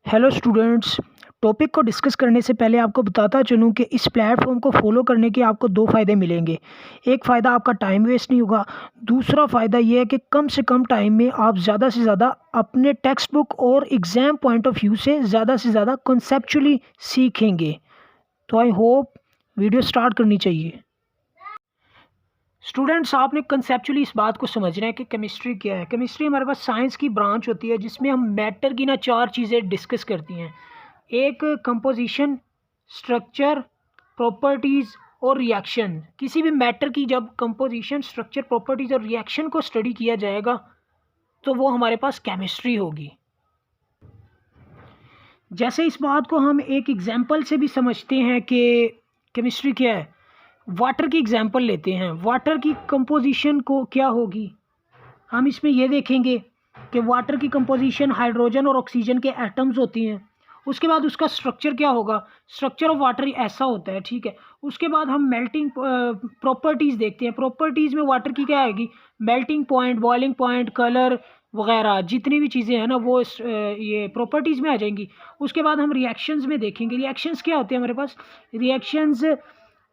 Hello students. Topic को discuss करने से पहले आपको बताता चलूँ कि इस प्लेटफॉर्म को फॉलो करने के आपको दो फ़ायदे मिलेंगे। एक फ़ायदा आपका टाइम वेस्ट नहीं होगा। दूसरा फ़ायदा ये है कि कम से कम टाइम में आप ज़्यादा से ज़्यादा अपने टेक्स्ट बुक और एग्ज़ाम पॉइंट ऑफ व्यू से ज़्यादा कॉन्सेप्चुअली सीखेंगे। तो आई होप वीडियो स्टार्ट करनी चाहिए। स्टूडेंट्स, आपने कंसेप्चुअली इस बात को समझना है कि केमिस्ट्री क्या है। केमिस्ट्री हमारे पास साइंस की ब्रांच होती है जिसमें हम मैटर की ना चार चीज़ें डिस्कस करती हैं। एक कंपोजिशन, स्ट्रक्चर, प्रॉपर्टीज़ और रिएक्शन। किसी भी मैटर की जब कंपोजिशन, स्ट्रक्चर, प्रॉपर्टीज़ और रिएक्शन को स्टडी किया जाएगा तो वो हमारे पास केमिस्ट्री होगी। जैसे इस बात को हम एक एग्जांपल से भी समझते हैं कि केमिस्ट्री क्या है। वाटर की एग्जांपल लेते हैं। वाटर की कंपोजिशन को क्या होगी, हम इसमें ये देखेंगे कि वाटर की कंपोजिशन हाइड्रोजन और ऑक्सीजन के एटम्स होती हैं। उसके बाद उसका स्ट्रक्चर क्या होगा, स्ट्रक्चर ऑफ वाटर ऐसा होता है, ठीक है। उसके बाद हम मेल्टिंग प्रॉपर्टीज़ देखते हैं। प्रॉपर्टीज़ में वाटर की क्या आएगी, melting point, boiling point, colour वगैरह जितनी भी चीज़ें हैं ना वो ये प्रॉपर्टीज़ में आ जाएंगी। उसके बाद हम रिएक्शंस में देखेंगे। रिएक्शंस क्या होते हैं हमारे पास, रिएक्शंस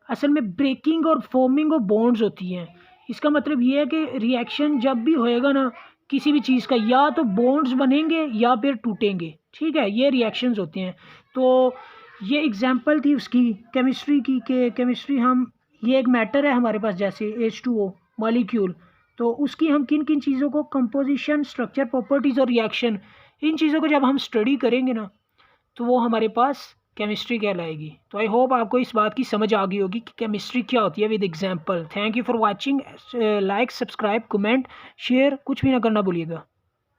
असल में ब्रेकिंग और फॉर्मिंग ऑफ बॉन्ड्स होती हैं। इसका मतलब ये है कि रिएक्शन जब भी होएगा ना किसी भी चीज़ का, या तो बॉन्ड्स बनेंगे या फिर टूटेंगे, ठीक है। ये रिएक्शंस होते हैं। तो ये एग्जांपल थी उसकी केमिस्ट्री की कि केमिस्ट्री हम, ये एक मैटर है हमारे पास जैसे H2O मॉलिक्यूल, तो उसकी हम किन किन चीज़ों को, कंपोजिशन, स्ट्रक्चर, प्रॉपर्टीज़ और रिएक्शन, इन चीज़ों को जब हम स्टडी करेंगे ना तो वो हमारे पास केमिस्ट्री कहलाएगी। तो आई होप आपको इस बात की समझ आ गई होगी कि केमिस्ट्री क्या होती है with example. Thank you for watching. Like, subscribe, comment, share कुछ भी ना करना भूलिएगा।